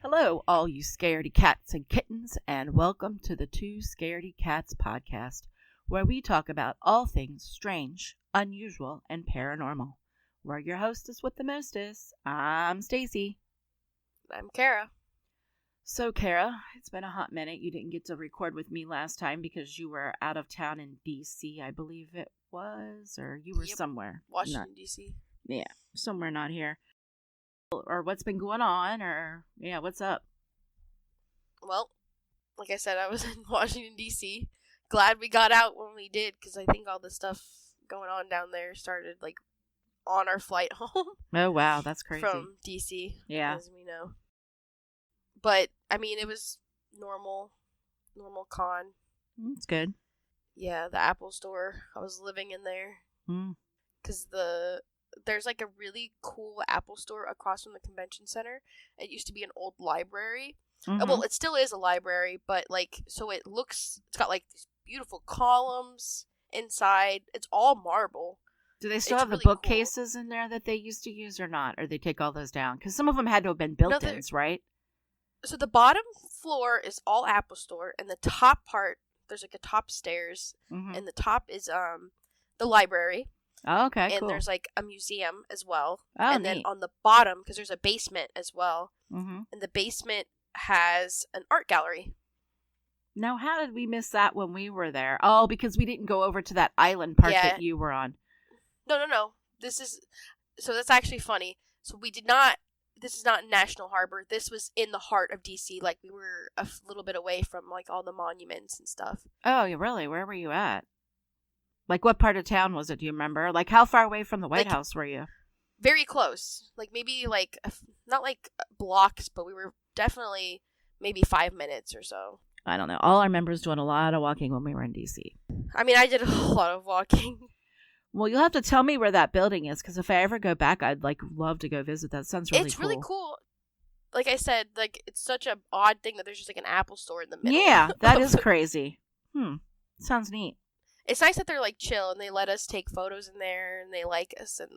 Hello, all you scaredy cats and kittens, and welcome to the Two Scaredy Cats podcast, where we talk about all things strange, unusual, and paranormal. We're your hostess with the mostest. I'm Stacie. I'm Kara. So, Kara, it's been a hot minute. You didn't get to record with me last time because you were out of town in D.C., I believe it was, or you were somewhere. Washington, D.C. Yeah, somewhere not here. Or what's been going on, or what's up? Well, like I said, I was in Washington, D.C. Glad we got out when we did, because I think all the stuff going on down there started, on our flight home. Oh, wow, that's crazy. From D.C., yeah, as we know. But, I mean, it was normal con. It's good. Yeah, the Apple store. I was living in there. Because there's a really cool Apple store across from the convention center. It used to be an old library. Mm-hmm. Well, it still is a library, but so it's got these beautiful columns inside. It's all marble. Do they still have the bookcases in there that they used to use or not? Or they take all those down? Because some of them had to have been built-ins, right? So the bottom floor is all Apple store, and the top part, there's a top stairs, and the top is the library. Oh, okay, and cool. There's a museum as well. Oh, and neat. then on the bottom, because there's a basement as well, and the basement has an art gallery. Now, how did we miss that when we were there? Oh, because we didn't go over to that island part that you were on. No. So that's actually funny. So this is not National Harbor. This was in the heart of D.C. We were a little bit away from, all the monuments and stuff. Oh, really? Where were you at? What part of town was it? Do you remember? How far away from the White House were you? Very close. Maybe, not blocks, but we were definitely maybe 5 minutes or so. I don't know. All I remember is doing a lot of walking when we were in D.C. I mean, I did a lot of walking. Well, you'll have to tell me where that building is, because if I ever go back, I'd, love to go visit. That sounds really cool. It's really cool. Like I said, it's such an odd thing that there's just, an Apple store in the middle. Yeah, that is crazy. Sounds neat. It's nice that they're, chill, and they let us take photos in there, and they like us, and...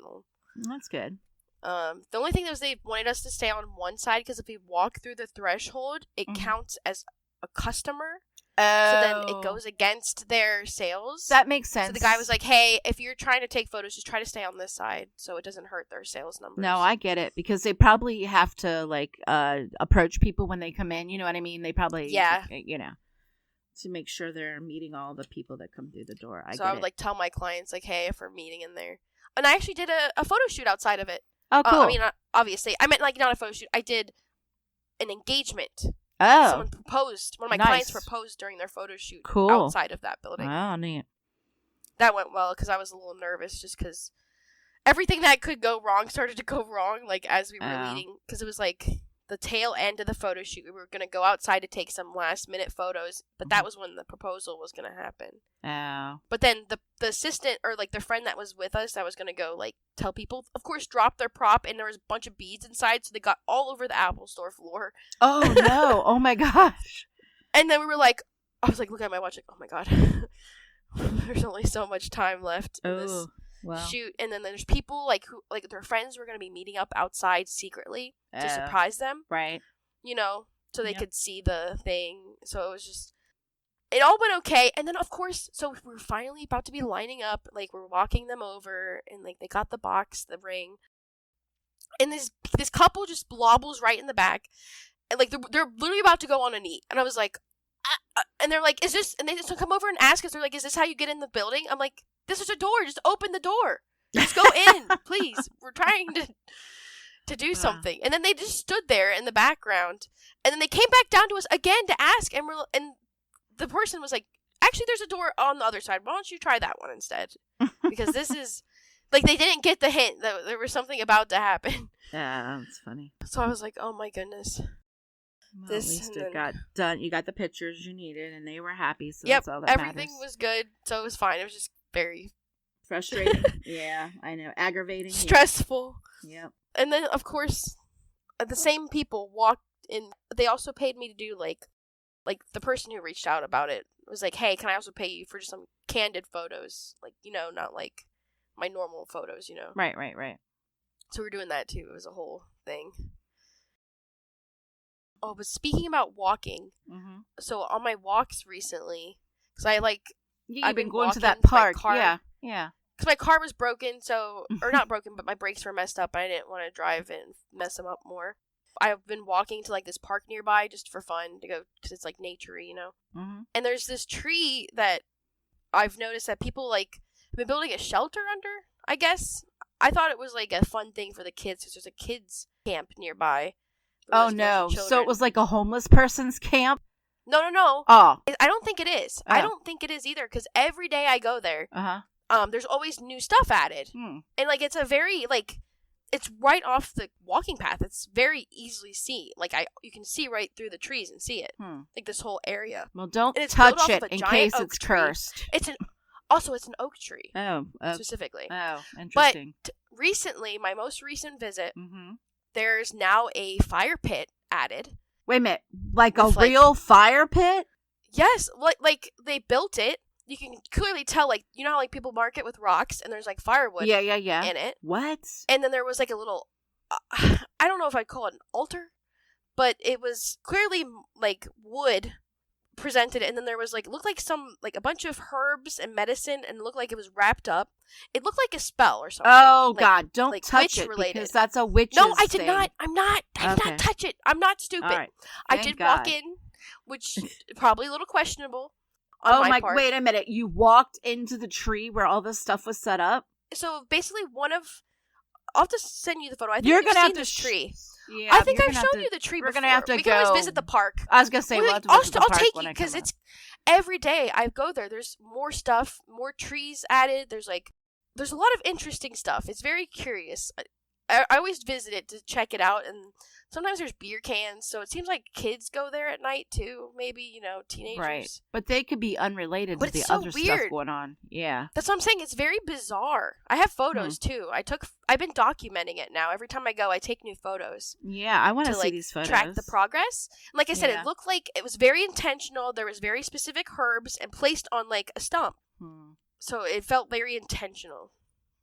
That's good. The only thing was they wanted us to stay on one side, because if we walk through the threshold, it counts as a customer. Oh. So then it goes against their sales. That makes sense. So the guy was like, hey, if you're trying to take photos, just try to stay on this side so it doesn't hurt their sales numbers. No, I get it. Because they probably have to, approach people when they come in. You know what I mean? They probably, to make sure they're meeting all the people that come through the door. I would, tell my clients, hey, if we're meeting in there. And I actually did a photo shoot outside of it. Oh, cool. I mean, obviously. I meant, not a photo shoot. I did an engagement. Oh. Someone proposed. One of my clients proposed during their photo shoot outside of that building. Oh, neat. That went well because I was a little nervous just because everything that could go wrong started to go wrong, as we were leading. Because it was, the tail end of the photo shoot. We were going to go outside to take some last-minute photos, but that was when the proposal was going to happen. Oh. But then the assistant, or, the friend that was with us that was going to go, tell people, of course, dropped their prop, and there was a bunch of beads inside, so they got all over the Apple store floor. Oh, no. Oh, my gosh. And then we were I was looking at my watch, oh, my God. There's only so much time left in this shoot. And then there's people, who their friends were going to be meeting up outside secretly to surprise them. Right. So they could see the thing. So it was just... It all went okay, and then, of course, so we're finally about to be lining up, we're walking them over, and, they got the box, the ring, and this couple just blobbles right in the back, and, they're literally about to go on a knee, and I was and they're is this, and they just come over and ask us, they're is this how you get in the building? I'm this is a door, just open the door, just go in, please, we're trying to do something, and then they just stood there in the background, and then they came back down to us again to ask, and the person was actually, there's a door on the other side. Why don't you try that one instead? Because this is, they didn't get the hint that there was something about to happen. Yeah, that's funny. So I was oh my goodness. Well, at least it got done. You got the pictures you needed, and they were happy, so that's all that everything matters. was good, so it was fine. It was just very... frustrating. Yeah, I know. Aggravating. Stressful. Yep. And then, of course, the same people walked in. They also paid me to do, the person who reached out about it was hey, can I also pay you for just some candid photos? Not my normal photos, Right. So we're doing that too. It was a whole thing. Oh, but speaking about walking, so on my walks recently, because I've been going to that park. Yeah. Because my car was broken, or not broken, but my brakes were messed up. I didn't want to drive and mess them up more. I've been walking to like this park nearby just for fun to go, because it's like nature-y, And there's this tree that I've noticed that people like have been building a shelter under, I guess. I thought it was like a fun thing for the kids because there's a kids camp nearby. Oh no! So it was like a homeless person's camp? No. Oh, I don't think it is. I don't think it is either because every day I go there, there's always new stuff added, and like it's a very like it's right off the walking path. It's very easily seen. Like you can see right through the trees and see it. Like this whole area. Well, don't touch it in case it's cursed. It's an oak tree. Oh, specifically. Oh, interesting. But recently, my most recent visit, there's now a fire pit added. Wait a minute, like a real fire pit? Yes, like they built it. You can clearly tell, like, you know how like people mark it with rocks and there's like firewood in it. What? And then there was like a little, I don't know if I'd call it an altar, but it was clearly like wood presented, and then there was like, looked like a bunch of herbs and medicine, and it looked like it was wrapped up. It looked like a spell or something. Oh like, God, don't like touch it because that's a witch's No, I did thing. not. I did not touch it. I'm not stupid. Right. I did walk in, which probably a little questionable. Oh my! Part. Wait a minute. You walked into the tree where all this stuff was set up. So basically, I'll have to send you the photo. I think you're gonna have this tree. Yeah, I think I've shown you the tree before. We're gonna have to We can always visit the park. I was gonna say I'll take you because it's every day I go there. There's more stuff, more trees added. There's a lot of interesting stuff. It's very curious. I always visit it to check it out, and sometimes there's beer cans, so it seems like kids go there at night too. Maybe teenagers. Right, but they could be unrelated to the other stuff going on. Yeah, that's what I'm saying. It's very bizarre. I have photos too. I've been documenting it now. Every time I go, I take new photos. Yeah, I want to see these photos. Track the progress. And like I said, it looked like it was very intentional. There was very specific herbs and placed on like a stump, so it felt very intentional.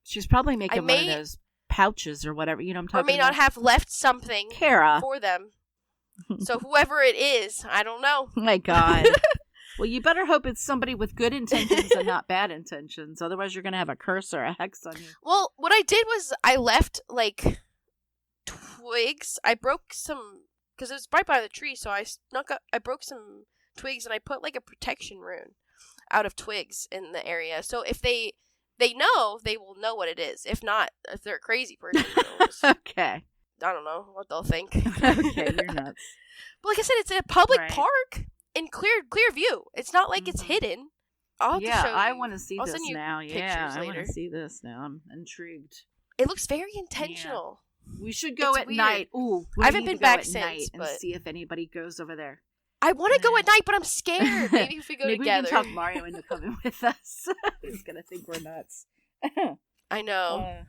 She's probably making one of those pouches or whatever, I'm talking or may not have left something for them. So whoever it is, I don't know. Oh my God. Well, you better hope it's somebody with good intentions and not bad intentions. Otherwise, you're going to have a curse or a hex on you. Well, what I did was I left like twigs. I broke some, because it was right by the tree, so I broke some twigs and I put like a protection rune out of twigs in the area. So if they know, they will know what it is. If not, if they're a crazy person, okay. I don't know what they'll think. Okay, you're nuts. But like I said, it's a public park in clear view. It's not like it's hidden. I'll have to show you. I want to see I'll this send you now. Yeah, I later. want to see this now. I'm intrigued. It looks very intentional. Yeah. We should go at night. Ooh, I haven't been back since, night and see if anybody goes over there. I want to go at night, but I'm scared. Maybe if we go together. Maybe we can talk Mario into coming with us. He's going to think we're nuts. I know.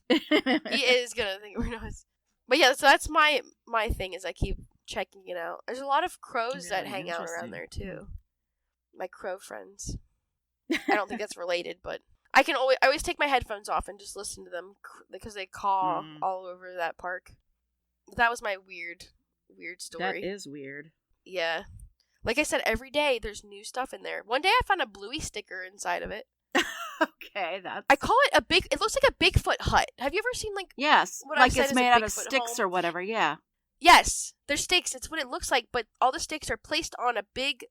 He is going to think we're nuts. But yeah, so that's my thing is I keep checking it out. There's a lot of crows that hang out around there too. My crow friends. I don't think that's related, but I always take my headphones off and just listen to them because they caw all over that park. That was my weird story. That is weird. Yeah. Like I said, every day there's new stuff in there. One day I found a Bluey sticker inside of it. Okay, I call it it looks like a Bigfoot hut. Have you ever seen Yes, like it's made out of sticks or whatever, yeah. Yes, they're sticks. It's what it looks like, but all the sticks are placed on a big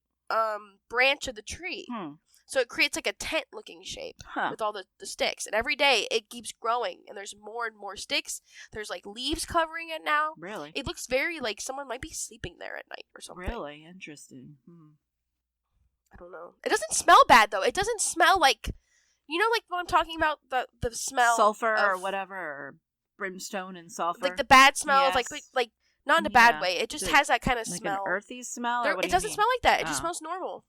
branch of the tree. So it creates like a tent-looking shape with all the sticks. And every day it keeps growing, and there's more and more sticks. There's like leaves covering it now. Really? It looks very like someone might be sleeping there at night or something. Really? Interesting. I don't know. It doesn't smell bad, though. It doesn't smell like, like what I'm talking about, the smell sulfur or whatever, or brimstone and sulfur. Like the bad smell of like not in a bad way. It just has that kind of like smell. An earthy smell? It doesn't smell like that. It just smells normal.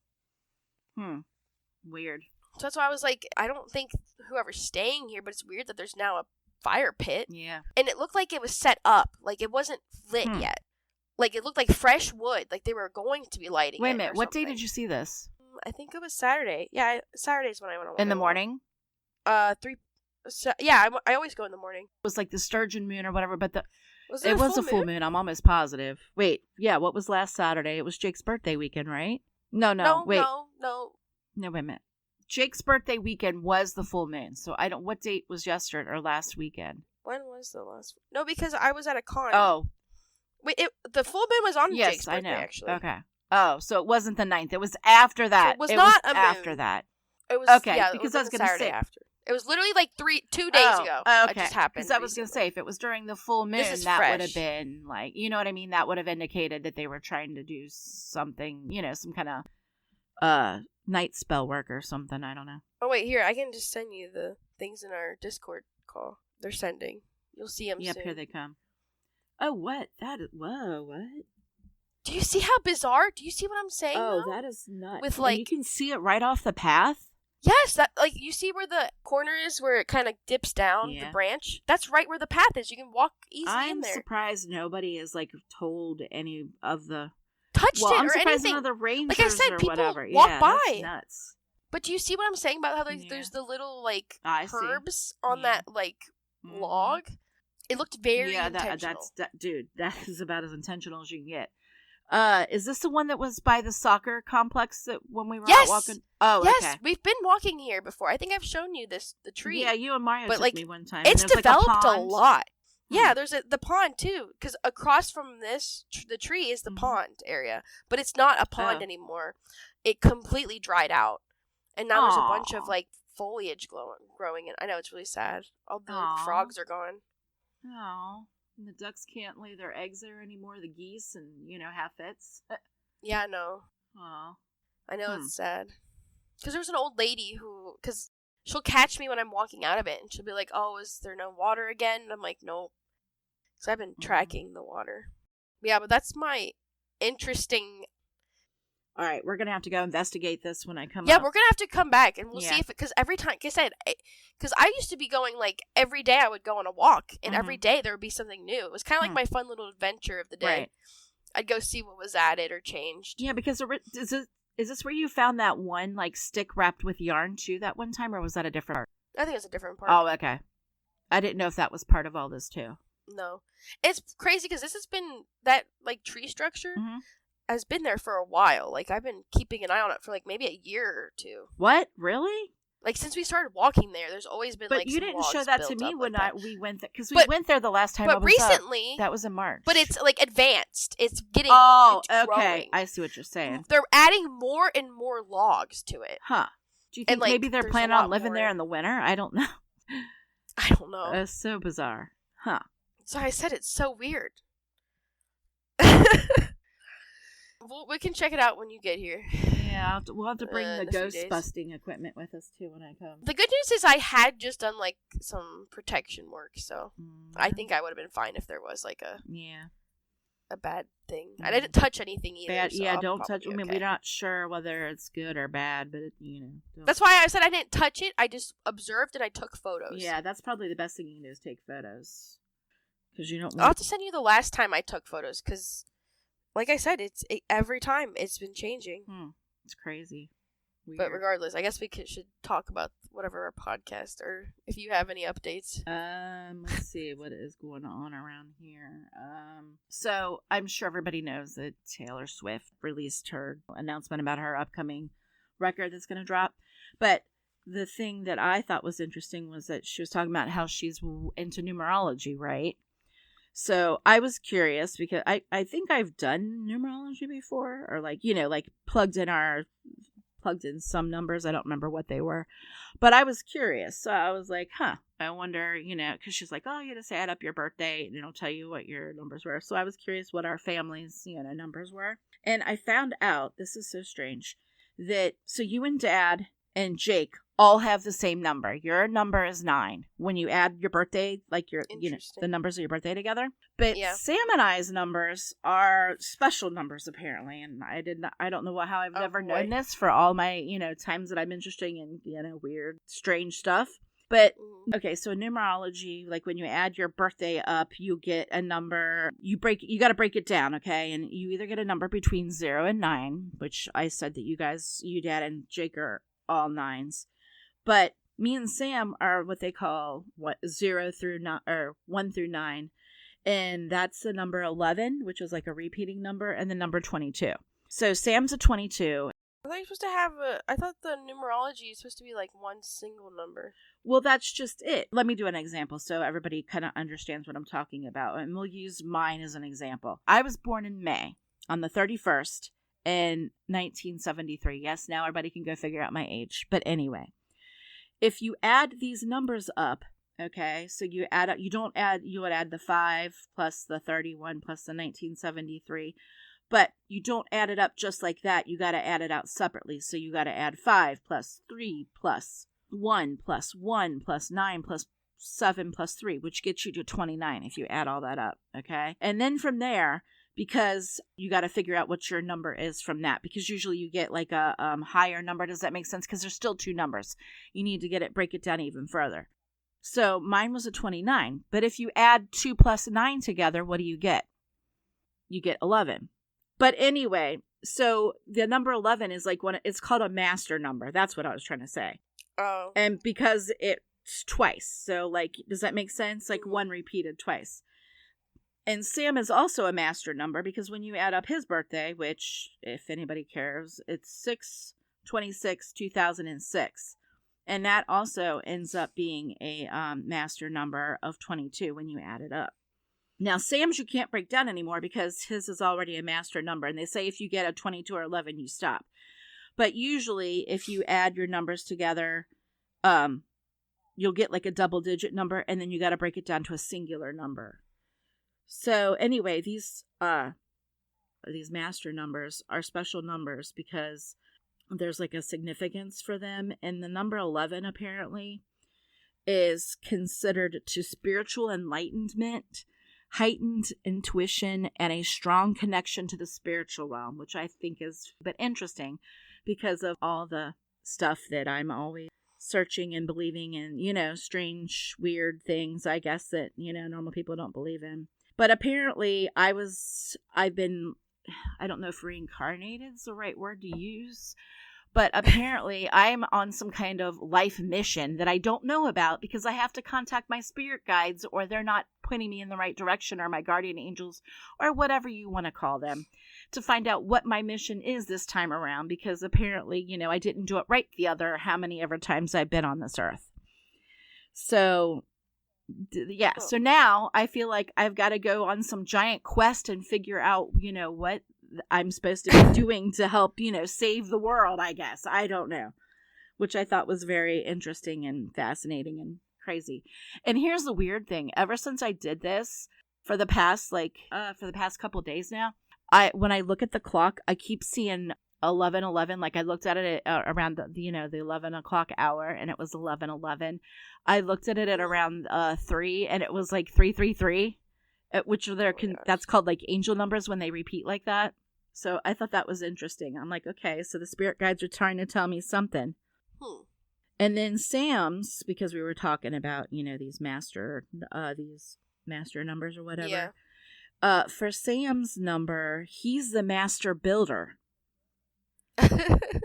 Weird. So that's why I was like, I don't think whoever's staying here, but it's weird that there's now a fire pit. Yeah. And it looked like it was set up. Like it wasn't lit yet. Like it looked like fresh wood. Like they were going to be lighting it. Wait a minute. What day did you see this? I think it was Saturday. Yeah, Saturday's when I went. In the morning? 3. Yeah, I always go in the morning. It was like the sturgeon moon or whatever, but Was there It was full a full moon. I'm almost positive. Wait, yeah, what was last Saturday? It was Jake's birthday weekend, right? No, wait. No, wait a minute. Jake's birthday weekend was the full moon. So what date was yesterday or last weekend? When was the last? No, because I was at a con. Oh. Wait, the full moon was on Jake's birthday, I know. actually. Okay. Oh, so it wasn't the 9th. It was after that. So it was not a moon. After that. It was, okay, yeah, because it was I was going to say. After. It was literally like 2 days ago. Okay. It just happened. Because I was going to say, if it was during the full moon, that would have been like, you know what I mean? That would have indicated that they were trying to do something, some kind of night spell work or something. I don't know. Oh, wait, here. I can just send you the things in our Discord call. They're sending. You'll see them soon. Yep, here they come. Oh, what? Whoa, what? Do you see how bizarre? Do you see what I'm saying? Oh, that is nuts. With you can see it right off the path? Yes, that you see where the corner is, where it kind of dips down the branch. That's right where the path is. You can walk easily in there. I'm surprised nobody has told any of the touched it or anything. I'm surprised none of the rangers like I said, people whatever. walk by. That's nuts. But do you see what I'm saying about how there's the little herbs on that log? It looked very intentional. Dude, that is about as intentional as you can get. Is this the one that was by the soccer complex that when we were out walking? Oh, yes, okay. We've been walking here before. I think I've shown you the tree. Yeah, you and Mario took me one time. It's developed a lot. Hmm. Yeah, there's the pond too, because across from the tree is the pond area, but it's not a pond anymore. It completely dried out, and now there's a bunch of foliage growing in. I know, it's really sad. All the frogs are gone. Oh. And the ducks can't lay their eggs there anymore. The geese and, have fits. Yeah, I know. Aw. I know, it's sad. Because there was an old lady because she'll catch me when I'm walking out of it, and she'll be like, oh, is there no water again? And I'm like, nope. Because I've been tracking the water. Yeah, but that's my interesting... All right, we're going to have to go investigate this when I come up. Yeah, we're going to have to come back, and we'll see if... Because every time... Like I said, because I used to be going, every day I would go on a walk, and every day there would be something new. It was kind of like my fun little adventure of the day. Right. I'd go see what was added or changed. Yeah, because is this where you found that one, stick wrapped with yarn, too, that one time, or was that a different part? I think it's a different part. Oh, okay. I didn't know if that was part of all this, too. No. It's crazy, because this has been... That, tree structure... has been there for a while. I've been keeping an eye on it for maybe a year or two. What? Really? Since we started walking there, there's always been but you didn't show that to me when we went there, because we went there the last time. But recently, that was in March. But it's advanced. It's getting. Oh, it's okay. growing. I see what you're saying. They're adding more and more logs to it. Huh? Do you think maybe they're planning on living there in the winter? I don't know. I don't know. It's so bizarre, huh? So I said it's so weird. We can check it out when you get here. Yeah, we'll have to bring the ghost busting equipment with us too when I come. The good news is I had just done some protection work, so I think I would have been fine if there was a bad thing. I didn't touch anything either. So don't touch. I mean, we're not sure whether it's good or bad, but that's why I said I didn't touch it. I just observed and I took photos. Yeah, that's probably the best thing you can do is take photos, because you don't. I'll have to send you the last time I took photos, because. Like I said, every time it's been changing. It's crazy. Weird. But regardless, I guess we should talk about whatever our podcast, or if you have any updates. Let's see what is going on around here. So I'm sure everybody knows that Taylor Swift released her announcement about her upcoming record that's going to drop. But the thing that I thought was interesting was that she was talking about how she's into numerology, right? So I was curious because I think I've done numerology before, or plugged in some numbers. I don't remember what they were, but I was curious. So I was like, I wonder, because she's like, oh, you just add up your birthday and it'll tell you what your numbers were. So I was curious what our family's, numbers were. And I found out, this is so strange, that so you and Dad and Jake all have the same number. Your number is 9 when you add your birthday, your the numbers of your birthday together. But Sam and I's numbers are special numbers apparently, and I don't know how I've never known this for all my times that I'm interested in weird, strange stuff. But okay, so in numerology, like when you add your birthday up, you get a number. You got to break it down, okay? And you either get a number between 0 and 9, which I said that you, Dad, and Jake are all 9s. But me and Sam are what they call 0 through 9, or 1 through 9. And that's the number 11, which is like a repeating number, and the number 22. So Sam's a 22. I thought the numerology is supposed to be like one single number. Well, that's just it. Let me do an example so everybody kind of understands what I'm talking about. And we'll use mine as an example. I was born in May on the 31st in 1973. Yes, now everybody can go figure out my age. But anyway, if you add these numbers up, okay, so you would add the 5 plus the 31 plus the 1973. But you don't add it up just like that. You got to add it out separately. So you got to add 5 plus 3 plus 1 plus 1 plus 9 plus 7 plus 3, which gets you to 29 if you add all that up. Okay. And then from there, because you got to figure out what your number is from that, because usually you get like a higher number. Does that make sense? Because there's still two numbers. You need to break it down even further. So mine was a 29. But if you add 2 plus 9 together, what do you get? You get 11. But anyway, so the number 11 is like it's called a master number. That's what I was trying to say. Oh. And because it's twice. So like, does that make sense? Like one repeated twice. And Sam is also a master number because when you add up his birthday, which if anybody cares, it's 6/26/2006. And that also ends up being a master number of 22 when you add it up. Now, Sam's you can't break down anymore because his is already a master number. And they say if you get a 22 or 11, you stop. But usually, if you add your numbers together, you'll get like a double-digit number. And then you got to break it down to a singular number. So anyway, these master numbers are special numbers because there's like a significance for them. And the number 11, apparently, is considered to spiritual enlightenment, heightened intuition, and a strong connection to the spiritual realm, which I think is a bit interesting because of all the stuff that I'm always searching and believing in, strange, weird things, I guess, that, normal people don't believe in. But apparently I don't know if reincarnated is the right word to use, but apparently I'm on some kind of life mission that I don't know about because I have to contact my spirit guides or they're not pointing me in the right direction, or my guardian angels, or whatever you want to call them, to find out what my mission is this time around, because apparently, I didn't do it right the other how many ever times I've been on this earth. So yeah, so now I feel like I've got to go on some giant quest and figure out, what I'm supposed to be doing to help, save the world, I guess. I don't know. Which I thought was very interesting and fascinating and crazy. And here's the weird thing. Ever since I did this for the past couple days now, when I look at the clock, I keep seeing 11:11. Like I looked at it around the 11 o'clock hour, and it was 11:11. I looked at it at around 3, and it was like 333, which that's called like angel numbers when they repeat like that. So I thought that was interesting. I'm like, okay, so the spirit guides are trying to tell me something. And then Sam's, because we were talking about these master numbers or whatever. Yeah. For Sam's number, he's the master builder.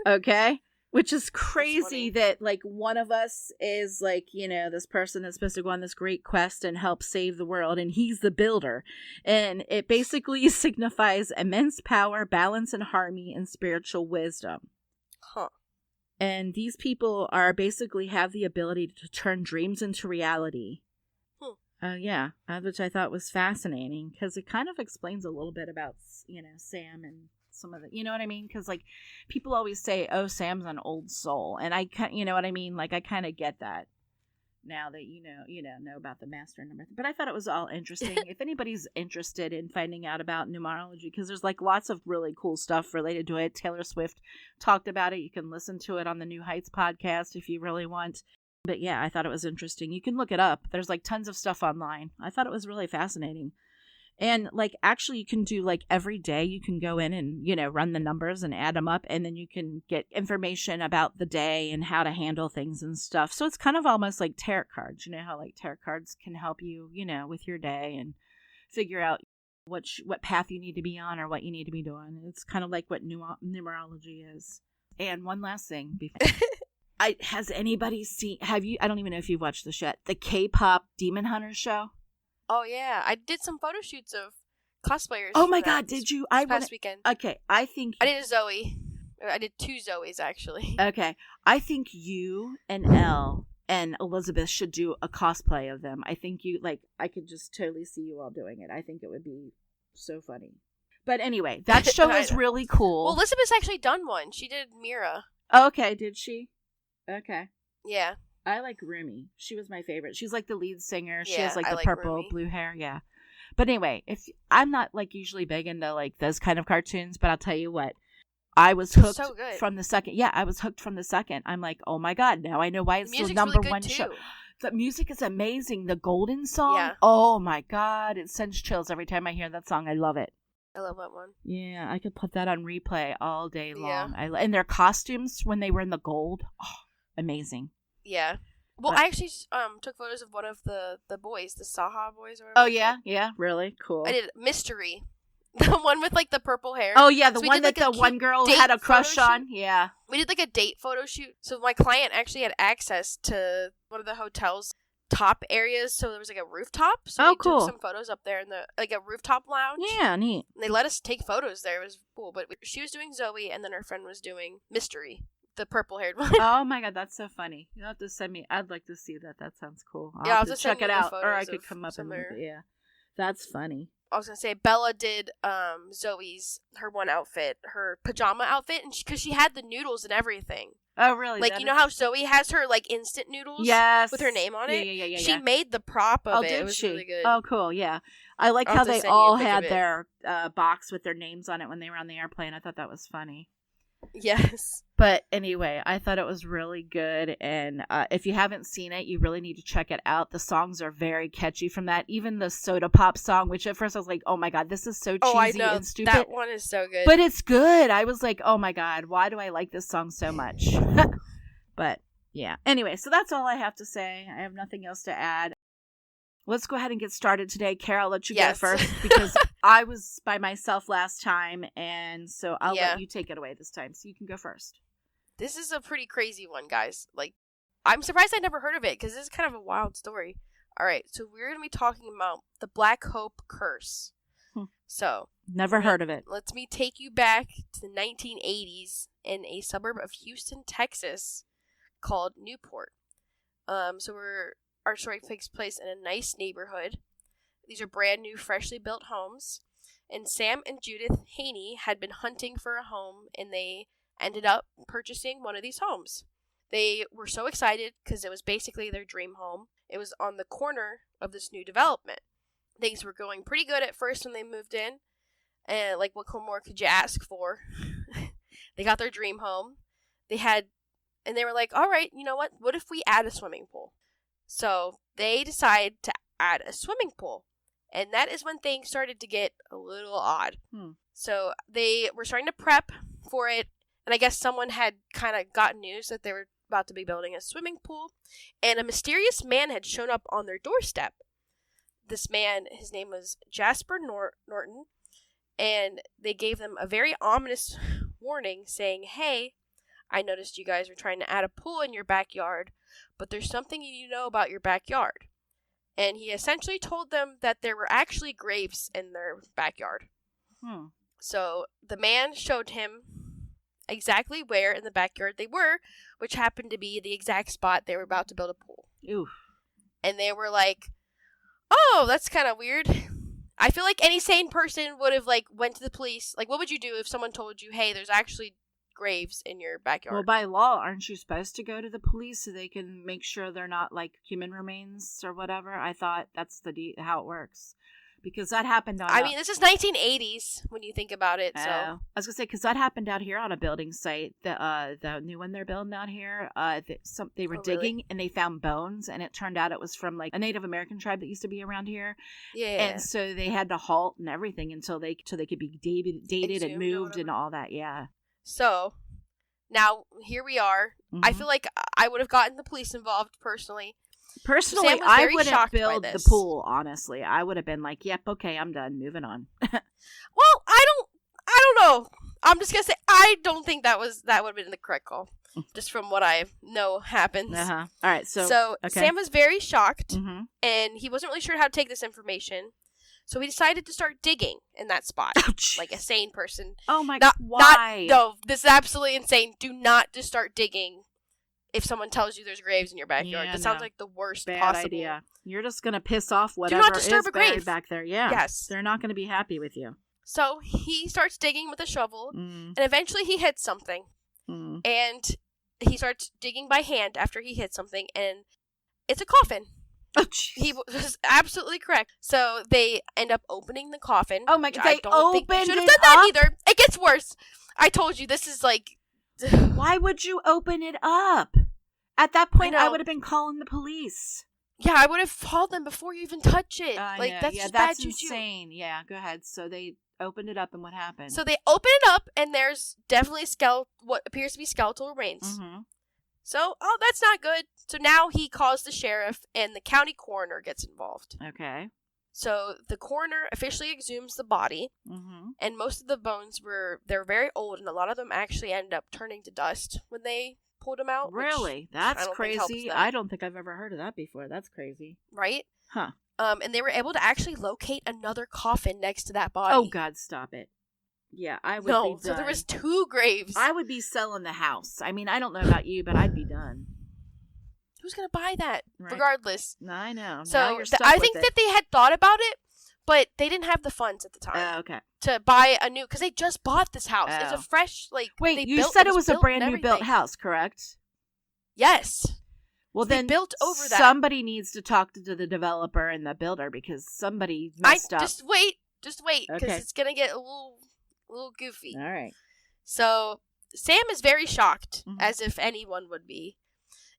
Okay, which is crazy that like one of us is like this person that's supposed to go on this great quest and help save the world, and he's the builder, and it basically signifies immense power, balance, and harmony and spiritual wisdom. And these people are basically have the ability to turn dreams into reality. Yeah, which I thought was fascinating because it kind of explains a little bit about Sam and some of the, you know what I mean? Because like people always say, oh, Sam's an old soul, and I you know what I mean? Like I kind of get that now that know about the master number. But I thought it was all interesting. If anybody's interested in finding out about numerology, because there's like lots of really cool stuff related to it. Taylor Swift talked about it. You can listen to it on the New Heights podcast if you really want. But yeah, I thought it was interesting. You can look it up. There's like tons of stuff online. I thought it was really fascinating. And like actually you can do like every day you can go in and run the numbers and add them up, and then you can get information about the day and how to handle things and stuff. So it's kind of almost like tarot cards. How like tarot cards can help you with your day and figure out what path you need to be on or what you need to be doing. It's kind of like what numerology is. And one last thing has anybody seen, I don't even know if you've watched this yet, the K-pop Demon Hunters show? Oh yeah, I did some photo shoots of cosplayers. Oh my god, did you? This past weekend. Okay, I think I did a Zoe. I did 2 Zoes actually. Okay, I think you and Elle and Elizabeth should do a cosplay of them. I think I could just totally see you all doing it. I think it would be so funny. But anyway, that show is really cool. Well, Elizabeth's actually done one. She did Mira. Okay, did she? Okay. Yeah. I like Rumi. She was my favorite. She's like the lead singer. She Yeah, has like I the like purple, Rumi. blue hair. Yeah. But anyway, if I'm not like usually big into like those kind of cartoons, but I'll tell you what, I was hooked from the second. Yeah, I was hooked from the second. I'm like, oh my god, now I know why it's the number really one good show. too. The music is amazing. The Golden song. Yeah. Oh my god, it sends chills every time I hear that song. I love it. I love that one. Yeah, I could put that on replay all day long. Yeah. And their costumes when they were in the gold, amazing. Yeah. Well, I actually took photos of one of the boys, the Saha boys. Or oh yeah, yeah, really cool. I did Mystery, the one with like the purple hair. Oh yeah, the one that the one girl had a crush on. Yeah, we did like a date photo shoot. So my client actually had access to one of the hotel's top areas, so there was like a rooftop. So we cool. took some photos up there in the like a rooftop lounge. Yeah, neat. And they let us take photos there. It was cool. But she was doing Zoe, and then her friend was doing Mystery, the purple-haired one. Oh my god, that's so funny. You'll have to send me. I'd like to see that. That sounds cool. I'll have to check it out, or I could come up and yeah. That's funny. I was gonna say Bella did Zoe's her one outfit, her pajama outfit, and because she had the noodles and everything. Oh really? Like you know how Zoe has her like instant noodles, yes, with her name on it. Yeah. She made the prop of it. Did it was she? really good. Oh cool, yeah. I like how they all had their box with their names on it when they were on the airplane. I thought that was funny. Yes. But anyway, I thought it was really good, and if you haven't seen it, you really need to check it out. The songs are very catchy from that. Even the Soda Pop song, which at first I was like, oh my god, this is so cheesy and stupid. That one is so good. But it's good. I was like, oh my god, why do I like this song so much? But yeah. Anyway, so that's all I have to say. I have nothing else to add. Let's go ahead and get started today. Kara, I'll let you go first because I was by myself last time, and so I'll let you take it away this time. So you can go first. This is a pretty crazy one, guys. Like, I'm surprised I never heard of it because this is kind of a wild story. All right, so we're going to be talking about the Black Hope Curse. So, never heard of it. Let me take you back to the 1980s in a suburb of Houston, Texas, called Newport. Our story takes place in a nice neighborhood. These are brand new, freshly built homes. And Sam and Judith Haney had been hunting for a home, and they ended up purchasing one of these homes. They were so excited because it was basically their dream home. It was on the corner of this new development. Things were going pretty good at first when they moved in. And like, what more could you ask for? They got their dream home. They were like, all right, you know what? What if we add a swimming pool? So they decide to add a swimming pool. And that is when things started to get a little odd. So they were starting to prep for it. And I guess someone had kind of got news that they were about to be building a swimming pool. And a mysterious man had shown up on their doorstep. This man, his name was Jasper Norton. And they gave them a very ominous warning saying, hey, I noticed you guys were trying to add a pool in your backyard, but there's something you know about your backyard. And he essentially told them that there were actually graves in their backyard. So the man showed him exactly where in the backyard they were, which happened to be the exact spot they were about to build a pool. Oof. And they were like, oh, that's kind of weird. I feel like any sane person would have like went to the police. Like, what would you do if someone told you, hey, there's actually graves in your backyard? Well, by law, aren't you supposed to go to the police so they can make sure they're not like human remains or whatever? I thought that's how it works, because that happened on. I mean, this is 1980s when you think about it. So I was gonna say, because that happened out here on a building site. The new one they're building out here. They were digging and they found bones, and it turned out it was from like a Native American tribe that used to be around here. Yeah. And so they had to halt and everything until they could be dated and moved and all that. Yeah. So, now, here we are. I feel like I would have gotten the police involved, personally. Personally, I wouldn't build the pool, honestly. I would have been like, yep, okay, I'm done. Moving on. Well, I don't know. I'm just going to say, I don't think that would have been the correct call. just from what I know happens. All right, so okay. Sam was very shocked, Mm-hmm. and he wasn't really sure how to take this information. So he decided to start digging in that spot, like a sane person. Oh my God! Why? No, this is absolutely insane. Do not just start digging if someone tells you there's graves in your backyard. That sounds like the worst possible idea. You're just gonna piss off whatever Do not disturb is a grave. buried back there. Yeah. Yes. They're not gonna be happy with you. So he starts digging with a shovel, and eventually he hits something. And he starts digging by hand after he hits something, and it's a coffin. Oh, he was absolutely correct. So they end up opening the coffin. Oh my God! I don't think they should have done that either. It gets worse. I told you, this is like. Why would you open it up? At that point, I would have been calling the police. Yeah, I would have called them before you even touch it. That's just bad juju. Insane. Yeah, go ahead. So they opened it up, and what happened? So they open it up, and there's definitely what appears to be skeletal remains. Mm-hmm. So, that's not good. So now he calls the sheriff, and the county coroner gets involved. Okay. So the coroner officially exhumes the body, and most of the bones they're very old, and a lot of them actually end up turning to dust when they pulled them out. Really? That's crazy. I don't think I've ever heard of that before. That's crazy. Right? Huh. And they were able to actually locate another coffin next to that body. Oh, God, stop it. Yeah, I would be done. So there was 2 graves. I would be selling the house. I mean, I don't know about you, but I'd be done. Who's going to buy that? Right. Regardless. I know. So I think that they had thought about it, but they didn't have the funds at the time. Okay. To buy a new, because they just bought this house. It's a fresh, Wait, you said it was a brand new built house, correct? Yes. Well, then built over that. Somebody needs to talk to the developer and the builder because somebody messed up. Just wait, because Okay. it's gonna get a little goofy. All right. So Sam is very shocked, as if anyone would be,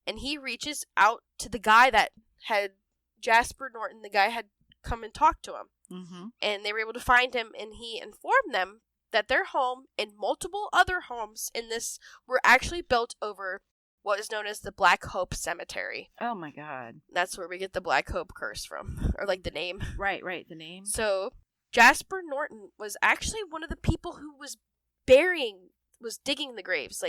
and he reaches out to the guy that had Jasper Norton. The guy had come and talked to him, and they were able to find him, and he informed them that their home and multiple other homes in this were actually built over what is known as the Black Hope Cemetery. Oh my God. That's where we get the Black Hope curse from, or like the name. Right, the name. So Jasper Norton was actually one of the people who was digging the graves,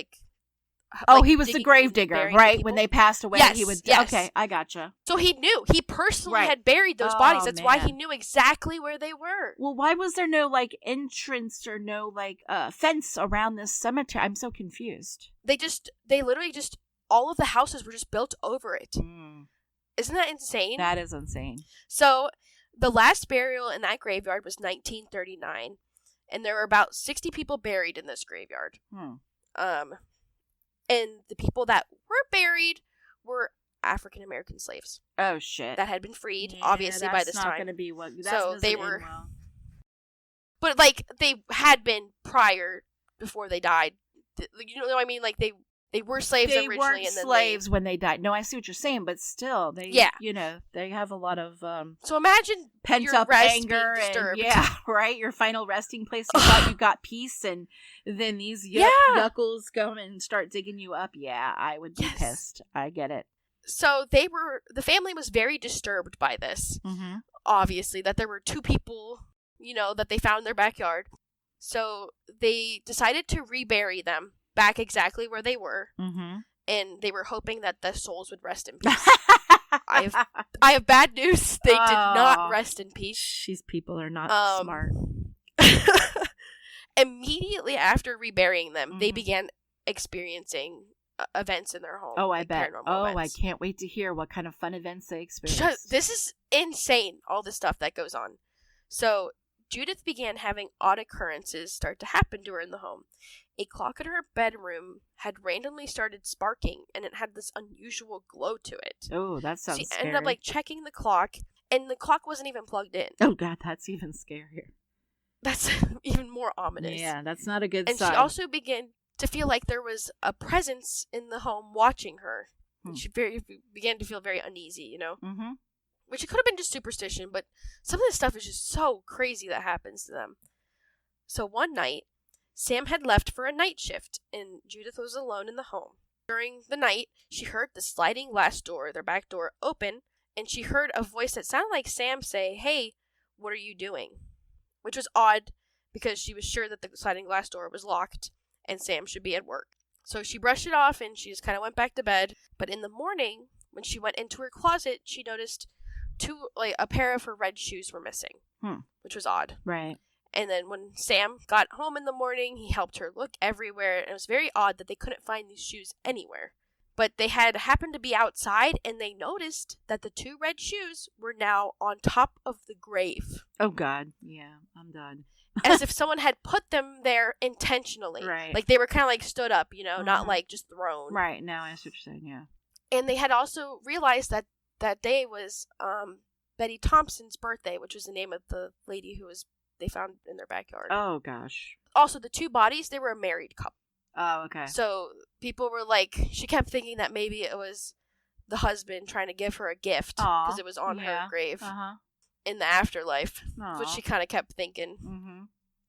he was the grave digger, right? When they passed away, yes, he would. Yes. Okay, I gotcha. So he knew. He personally had buried those bodies. That's why he knew exactly where they were. Well, why was there no entrance or no fence around this cemetery? I'm so confused. They literally just all of the houses were just built over it. Isn't that insane? That is insane. So the last burial in that graveyard was 1939, and there were about 60 people buried in this graveyard. And the people that were buried were African American slaves. Oh shit! That had been freed, obviously by this time. That's not going to be what. So they were, but they had been prior before they died. You know what I mean? They were slaves originally. They weren't slaves when they died. No, I see what you're saying, but still, they they have a lot of so imagine pent up anger and right. Your final resting place. You thought you got peace, and then these knuckles come and start digging you up. Yeah, I would be pissed. I get it. So the family was very disturbed by this. Obviously, that there were 2 people, that they found in their backyard. So they decided to rebury them back exactly where they were, and they were hoping that the souls would rest in peace. I have bad news. They did not rest in peace. These people are not smart. Immediately after reburying them, they began experiencing events in their home. Oh, I bet. Events. I can't wait to hear what kind of fun events they experienced. This is insane, all the stuff that goes on. So Judith began having odd occurrences start to happen to her in the home. A clock in her bedroom had randomly started sparking, and it had this unusual glow to it. Oh, that sounds scary. She ended up checking the clock, and the clock wasn't even plugged in. Oh God, that's even scarier. That's even more ominous. Yeah, that's not a good sign. And she also began to feel like there was a presence in the home watching her. She began to feel very uneasy, Which it could have been just superstition, but some of this stuff is just so crazy that happens to them. So one night, Sam had left for a night shift, and Judith was alone in the home. During the night, she heard the sliding glass door, their back door, open, and she heard a voice that sounded like Sam say, "Hey, what are you doing?" Which was odd, because she was sure that the sliding glass door was locked, and Sam should be at work. So she brushed it off and she just kind of went back to bed. But in the morning, when she went into her closet, she noticed a pair of her red shoes were missing, which was odd. Right. And then when Sam got home in the morning, he helped her look everywhere. And it was very odd that they couldn't find these shoes anywhere. But they had happened to be outside, and they noticed that the 2 red shoes were now on top of the grave. Oh, God. Yeah, I'm done. As if someone had put them there intentionally. Right. Like, they were kind of, like, stood up, not, like, just thrown. Right. Now I see what you're saying, yeah. And they had also realized that that day was Betty Thompson's birthday, which was the name of the lady who they found in their backyard. Oh, gosh. Also, the 2 bodies, they were a married couple. Oh, okay. So people were like, she kept thinking that maybe it was the husband trying to give her a gift because it was on her grave in the afterlife. That's what she kind of kept thinking. Mm-hmm.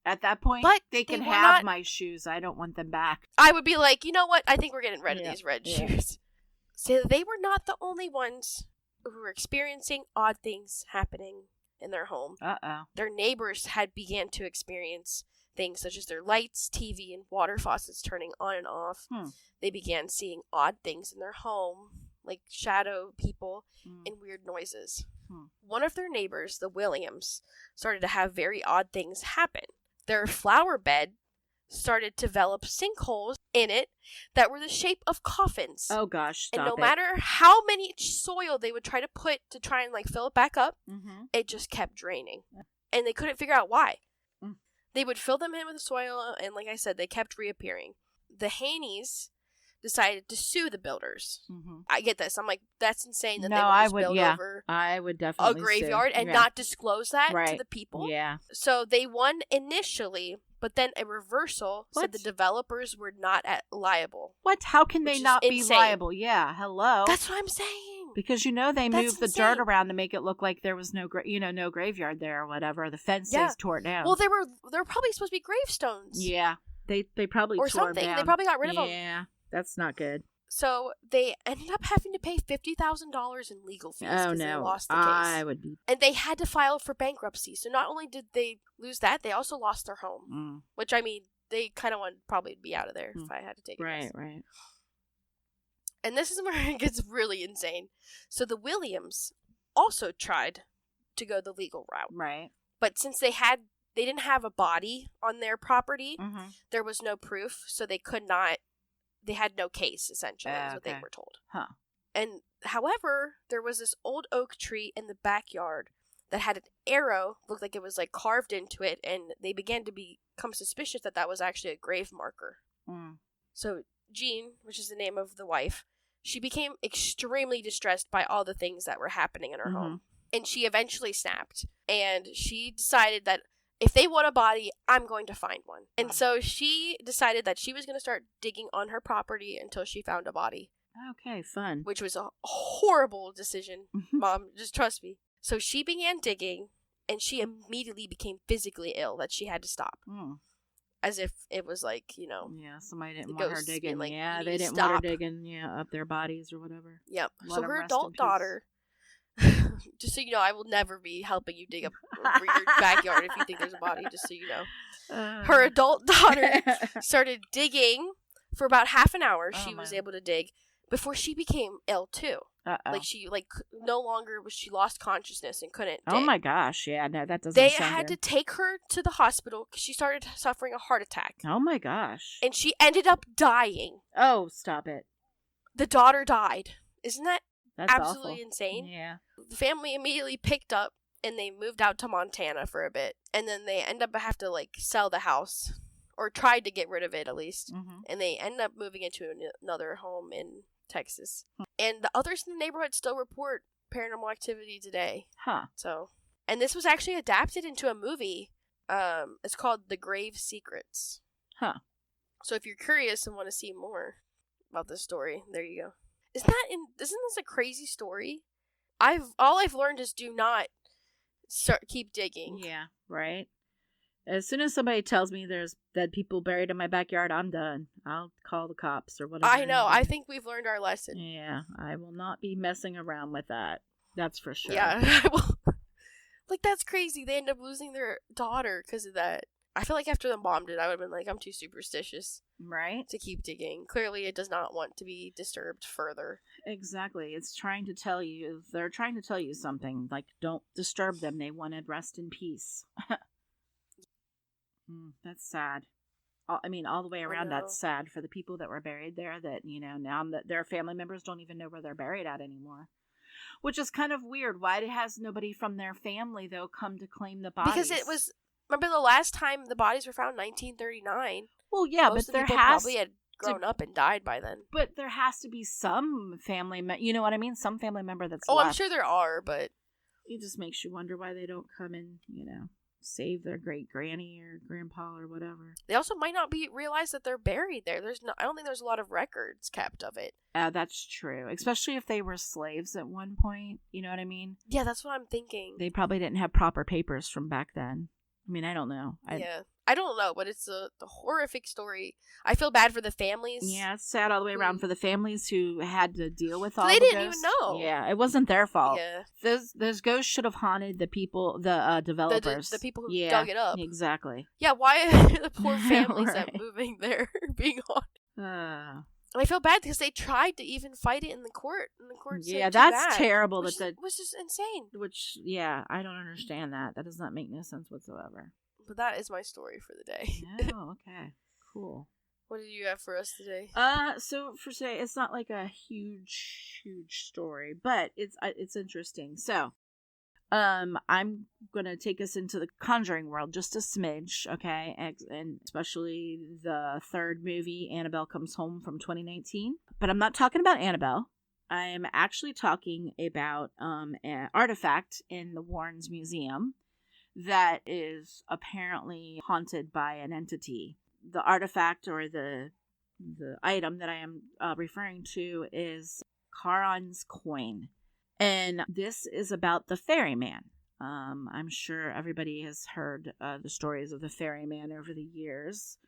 At that point, but they can have my shoes. I don't want them back. I would be like, you know what? I think we're getting rid of these red shoes. So they were not the only ones who were experiencing odd things happening in their home. Uh-oh. Their neighbors had began to experience things such as their lights, TV, and water faucets turning on and off. They began seeing odd things in their home, like shadow people and weird noises. One of their neighbors, the Williams, started to have very odd things happen. Their flower bed started to develop sinkholes in it that were the shape of coffins. Oh, gosh, stop And no matter how many soil they would try to put to try and, like, fill it back up, it just kept draining. And they couldn't figure out why. They would fill them in with soil, and like I said, they kept reappearing. The Haneys decided to sue the builders. I get this. I'm like, that's insane that they would just build over I would definitely a graveyard and not disclose that to the people. Yeah. So they won initially, but then a reversal said the developers were not liable. What? How can they not be liable? Yeah, hello. That's what I'm saying. Because they moved the dirt around to make it look like there was no graveyard there or whatever. The fences tore it down. Well, they were probably supposed to be gravestones. Yeah, they probably or tore something. them down. They probably got rid of them. Yeah, that's not good. So they ended up having to pay $50,000 in legal fees because they lost the case. I would be. And they had to file for bankruptcy. So not only did they lose that, they also lost their home. Which, I mean, they kind of wanted probably to be out of there if I had to take it. Right. And this is where it gets really insane. So the Williams also tried to go the legal route. Right. But since they didn't have a body on their property, there was no proof, so they could not. They had no case, essentially, is what they were told. And, however, there was this old oak tree in the backyard that had an arrow, looked like it was, like, carved into it, and they began to become suspicious that was actually a grave marker. So, Jean, which is the name of the wife, she became extremely distressed by all the things that were happening in her home. And she eventually snapped. And she decided that if they want a body, I'm going to find one. And so she decided that she was going to start digging on her property until she found a body. Okay, fun. Which was a horrible decision, Mom. Just trust me. So she began digging, and she immediately became physically ill that she had to stop. As if it was like, Yeah, somebody didn't want her digging. Like, they didn't want her digging, up their bodies or whatever. Yep. So her adult daughter, just so you know, I will never be helping you dig up your backyard if you think there's a body, just so you know. Her adult daughter started digging for about half an hour. She was able to dig before she became ill too. Like she no longer she lost consciousness and couldn't dig. Oh my gosh, yeah, no, that doesn't They sound had good. to take her to the hospital because she started suffering a heart attack. Oh my gosh. And she ended up dying. Oh, stop it. The daughter died. Isn't that That's absolutely awful. insane? Yeah. The family immediately picked up and they moved out to Montana for a bit. And then they end up have to sell the house. Or tried to get rid of it at least. And they end up moving into another home in Texas. And the others in the neighborhood still report paranormal activity today. So, and this was actually adapted into a movie. It's called The Grave Secrets. So if you're curious and want to see more about this story, there you go. Isn't this a crazy story? All I've learned is do not keep digging. Yeah, right. As soon as somebody tells me there's dead people buried in my backyard, I'm done. I'll call the cops or whatever. I know. I think we've learned our lesson. Yeah, I will not be messing around with that. That's for sure. Yeah. That's crazy. They end up losing their daughter because of that. I feel like after the mom did, I would have been like, I'm too superstitious. Right? To keep digging. Clearly, it does not want to be disturbed further. Exactly. It's trying to tell you, they're trying to tell you something. Like, don't disturb them. They want to rest in peace. That's sad. All the way around, that's sad for the people that were buried there that, now that their family members don't even know where they're buried at anymore. Which is kind of weird. Why has nobody from their family, though, come to claim the bodies? Because it was, remember the last time the bodies were found, 1939? Well, yeah, most but there probably had grown up and died by then. But there has to be some family, you know what I mean? Some family member that's left. I'm sure there are, but it just makes you wonder why they don't come and, save their great granny or grandpa or whatever. They also might not realize that they're buried there. I don't think there's a lot of records kept of it. That's true, especially if they were slaves at one point. You know what I mean? Yeah, that's what I'm thinking. They probably didn't have proper papers from back then. I don't know. I don't know, but it's a horrific story. I feel bad for the families. Yeah, it's sad all the way around for the families who had to deal with all the ghosts. They didn't even know. Yeah, it wasn't their fault. Yeah. Those ghosts should have haunted the people, the developers. The people who dug it up. Exactly. Yeah, why are the poor families that moving there being haunted? And I feel bad because they tried to even fight it in the court. Yeah, that's terrible. Which is insane. Which, I don't understand that. That does not make no sense whatsoever. But that is my story for the day. Oh, okay. Cool. What did you have for us today? So for today, it's not like a huge story, but it's interesting. So, I'm gonna take us into the Conjuring world just a smidge, okay? And especially the third movie, Annabelle Comes Home from 2019. But I'm not talking about Annabelle. I'm actually talking about an artifact in the Warrens Museum that is apparently haunted by an entity. The artifact or the item that I am referring to is Charon's coin. And this is about the Ferryman. I'm sure everybody has heard the stories of the Ferryman over the years.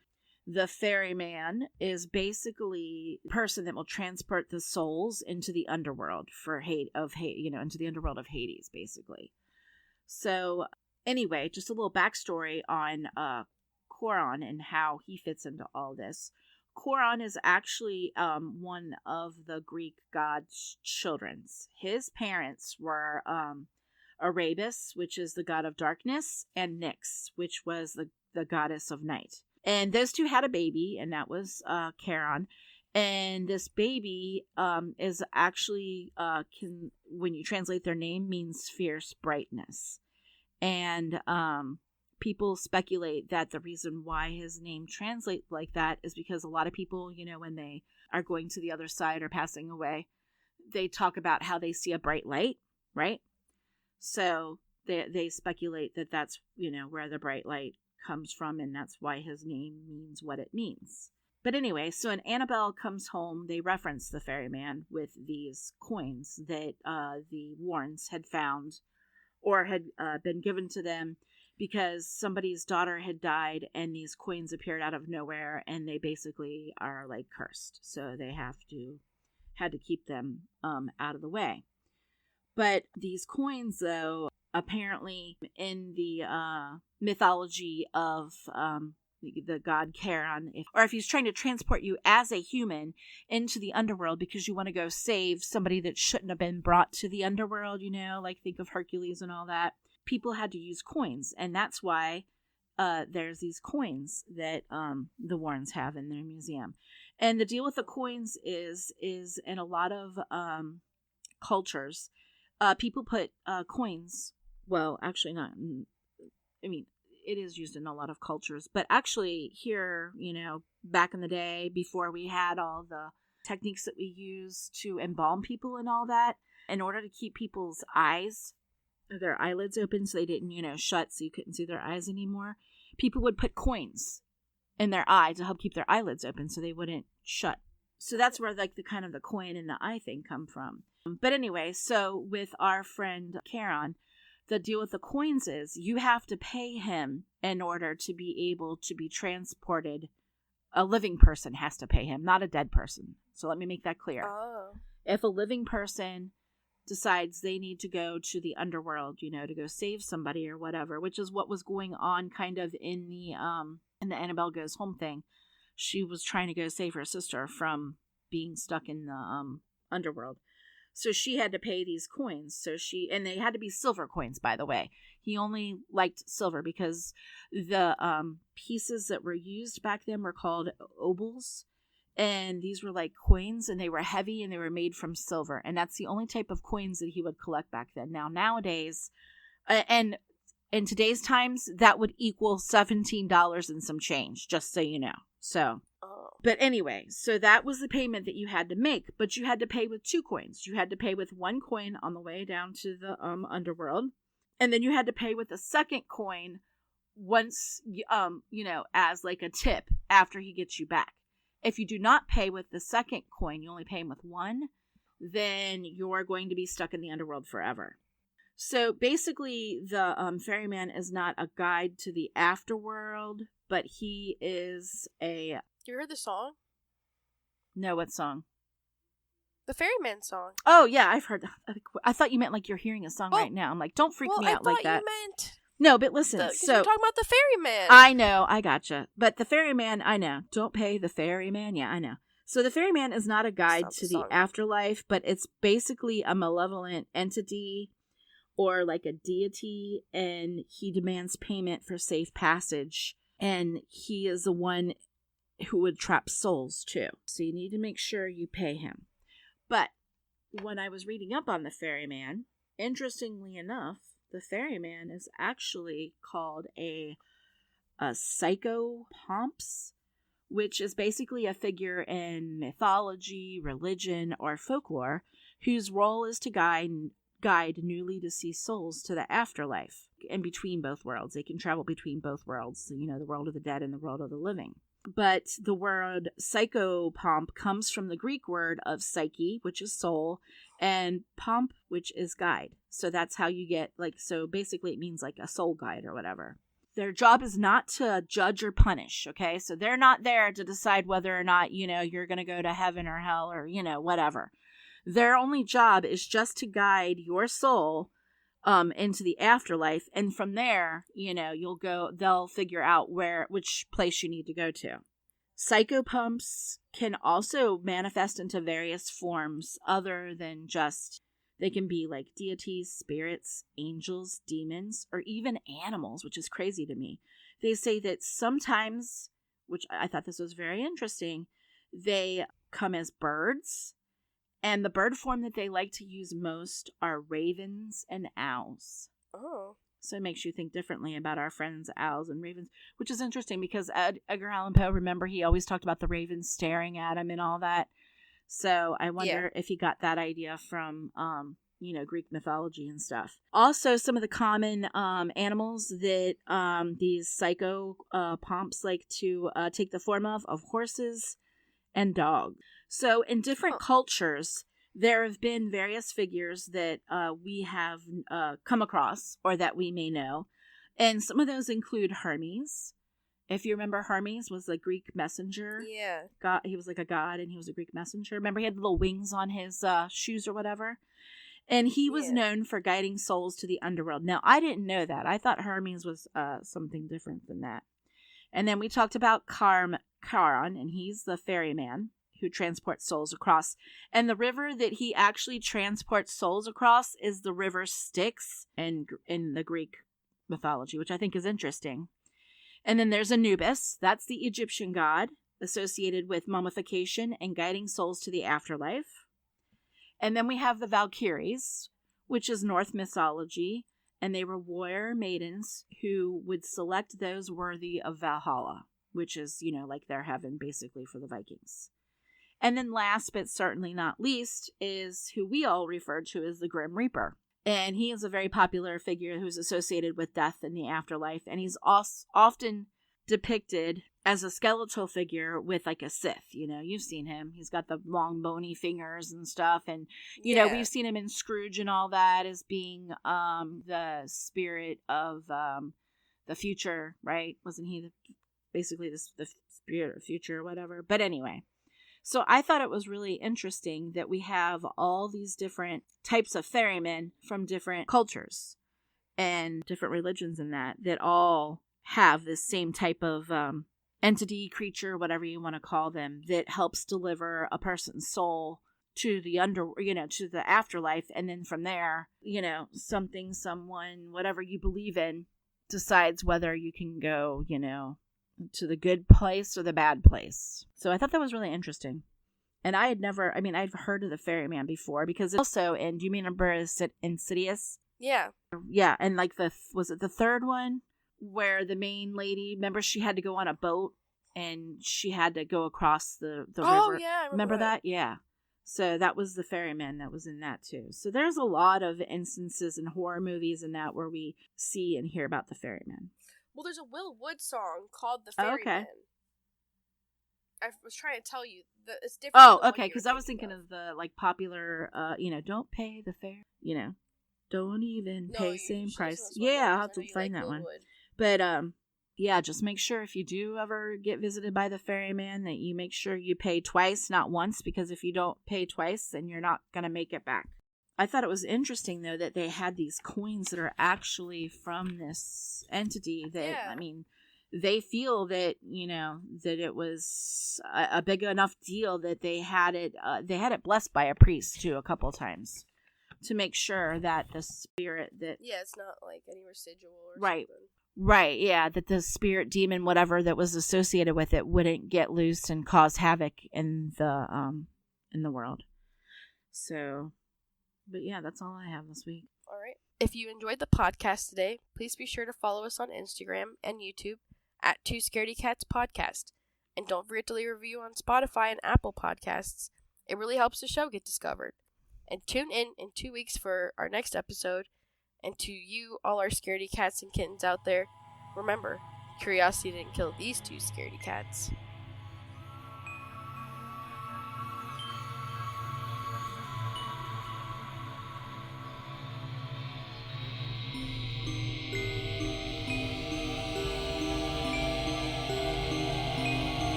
The Ferryman is basically a person that will transport the souls into the underworld into the underworld of Hades, basically. So, anyway, just a little backstory on Charon and how he fits into all this. Charon is actually one of the Greek god's children. His parents were Erebus, which is the god of darkness, and Nyx, which was the goddess of night. And those two had a baby, and that was Charon. And this baby is actually, when you translate their name, means fierce brightness. And people speculate that the reason why his name translates like that is because a lot of people, when they are going to the other side or passing away, they talk about how they see a bright light, right? So they speculate that that's, where the bright light comes from, and that's why his name means what it means. But anyway, so in Annabelle Comes Home, they reference the Ferryman with these coins that the Warrens had found or had been given to them because somebody's daughter had died and these coins appeared out of nowhere, and they basically are like cursed. So they had to keep them out of the way. But these coins, though, apparently in the mythology of the god Charon, if he's trying to transport you as a human into the underworld because you want to go save somebody that shouldn't have been brought to the underworld, like think of Hercules and all that, people had to use coins. And that's why there's these coins that the Warrens have in their museum. And the deal with the coins is in a lot of cultures, people put coins, well, actually not, it is used in a lot of cultures, but actually here, back in the day, before we had all the techniques that we use to embalm people and all that, in order to keep people's eyes, their eyelids open so they didn't, shut so you couldn't see their eyes anymore, people would put coins in their eye to help keep their eyelids open so they wouldn't shut. So that's where the kind of the coin and the eye thing come from. But anyway, so with our friend Charon, the deal with the coins is you have to pay him in order to be able to be transported. A living person has to pay him, not a dead person. So let me make that clear. Oh. If a living person decides they need to go to the underworld, to go save somebody or whatever, which is what was going on kind of in the Annabelle Goes Home thing. She was trying to go save her sister from being stuck in the underworld. So she had to pay these coins. And they had to be silver coins, by the way. He only liked silver because the pieces that were used back then were called obols. And these were like coins, and they were heavy, and they were made from silver. And that's the only type of coins that he would collect back then. Now, nowadays, and in today's times, that would equal $17 and some change, just so you know. So, but anyway, so that was the payment that you had to make, but you had to pay with 2 coins. You had to pay with 1 coin on the way down to the underworld, and then you had to pay with a second coin once, as like a tip after he gets you back. If you do not pay with the second coin, you only pay him with 1, then you're going to be stuck in the underworld forever. So basically, the ferryman is not a guide to the afterworld, but he is a... You heard the song? No, what song? The Ferryman song. Oh, yeah, I've heard that. I thought you meant like you're hearing a song right now. I'm like, don't freak me out like that. I thought you meant... No, but listen, so... You're talking about the ferryman. I know, I gotcha. But the ferryman, I know. Don't pay the ferryman. Yeah, I know. So the ferryman is not a guide to the afterlife, but it's basically a malevolent entity or like a deity, and he demands payment for safe passage. And he is the one who would trap souls too. So you need to make sure you pay him. But when I was reading up on the ferryman, interestingly enough, the ferryman is actually called a psychopomps, which is basically a figure in mythology, religion, or folklore, whose role is to guide newly deceased souls to the afterlife and between both worlds. They can travel between both worlds, the world of the dead and the world of the living. But the word psychopomp comes from the Greek word of psyche, which is soul, and pomp, which is guide. So that's how you get, so basically it means like a soul guide or whatever. Their job is not to judge or punish, okay? So they're not there to decide whether or not, you're going to go to heaven or hell or, whatever. Their only job is just to guide your soul into the afterlife, and from there, they'll figure out which place you need to go to. Psychopomps can also manifest into various forms other than just, they can be like deities, spirits, angels, demons, or even animals, which is crazy to me. They say that sometimes, which I thought this was very interesting, they come as birds. And the bird form that they like to use most are ravens and owls. Oh. So it makes you think differently about our friends, owls and ravens, which is interesting because Edgar Allan Poe, remember, he always talked about the ravens staring at him and all that. So I wonder if he got that idea from, Greek mythology and stuff. Also, some of the common animals that these psychopomps like to take the form of horses and dogs. So in different cultures, there have been various figures that we have come across or that we may know. And some of those include Hermes. If you remember, Hermes was a Greek messenger. Yeah. God, he was like a god and he was a Greek messenger. Remember, he had little wings on his shoes or whatever. And he was known for guiding souls to the underworld. Now, I didn't know that. I thought Hermes was something different than that. And then we talked about Charon, and he's the ferryman who transports souls across. And the river that he actually transports souls across is the river Styx in the Greek mythology, which I think is interesting. And then there's Anubis. That's the Egyptian god associated with mummification and guiding souls to the afterlife. And then we have the Valkyries, which is Norse mythology. And they were warrior maidens who would select those worthy of Valhalla, which is, like their heaven basically for the Vikings. And then last but certainly not least is who we all refer to as the Grim Reaper. And he is a very popular figure who's associated with death in the afterlife. And he's often depicted as a skeletal figure with like a Sith. You've seen him. He's got the long bony fingers and stuff. And, we've seen him in Scrooge and all that as being the spirit of the future, right? Wasn't he basically the spirit of future or whatever? But anyway. So I thought it was really interesting that we have all these different types of ferrymen from different cultures and different religions and that all have this same type of entity, creature, whatever you want to call them, that helps deliver a person's soul to the to the afterlife. And then from there, something, someone, whatever you believe in decides whether you can go, to the good place or the bad place. So I thought that was really interesting. And I had never, I've heard of the ferryman before because it's also in, do you remember Insidious? Yeah. Yeah, and like was it the third one where the main lady, remember she had to go on a boat and she had to go across the river? Oh, yeah. I remember that? Yeah. So that was the ferryman that was in that too. So there's a lot of instances in horror movies and that where we see and hear about the ferryman. Well, there's a Will Wood song called The Ferryman. Okay. I was trying to tell you that it's different. Oh, okay, because I was thinking of the popular, don't pay the fare, don't even pay same price. Yeah, I'll have to find that one. But yeah, just make sure if you do ever get visited by the ferryman that you make sure you pay twice, not once, because if you don't pay twice, then you're not gonna make it back. I thought it was interesting though that they had these coins that are actually from this entity that they feel that that it was a big enough deal that they had it blessed by a priest too a couple times to make sure that the spirit that it's not like any residual or right something. Right, yeah, that the spirit, demon, whatever that was associated with it wouldn't get loose and cause havoc in the world. So, but yeah, that's all I have this week. All right. If you enjoyed the podcast today, please be sure to follow us on Instagram and YouTube at Two Scaredy Cats Podcast. And don't forget to leave a review on Spotify and Apple Podcasts. It really helps the show get discovered. And tune in 2 weeks for our next episode. And to you, all our scaredy cats and kittens out there, remember, curiosity didn't kill these two scaredy cats.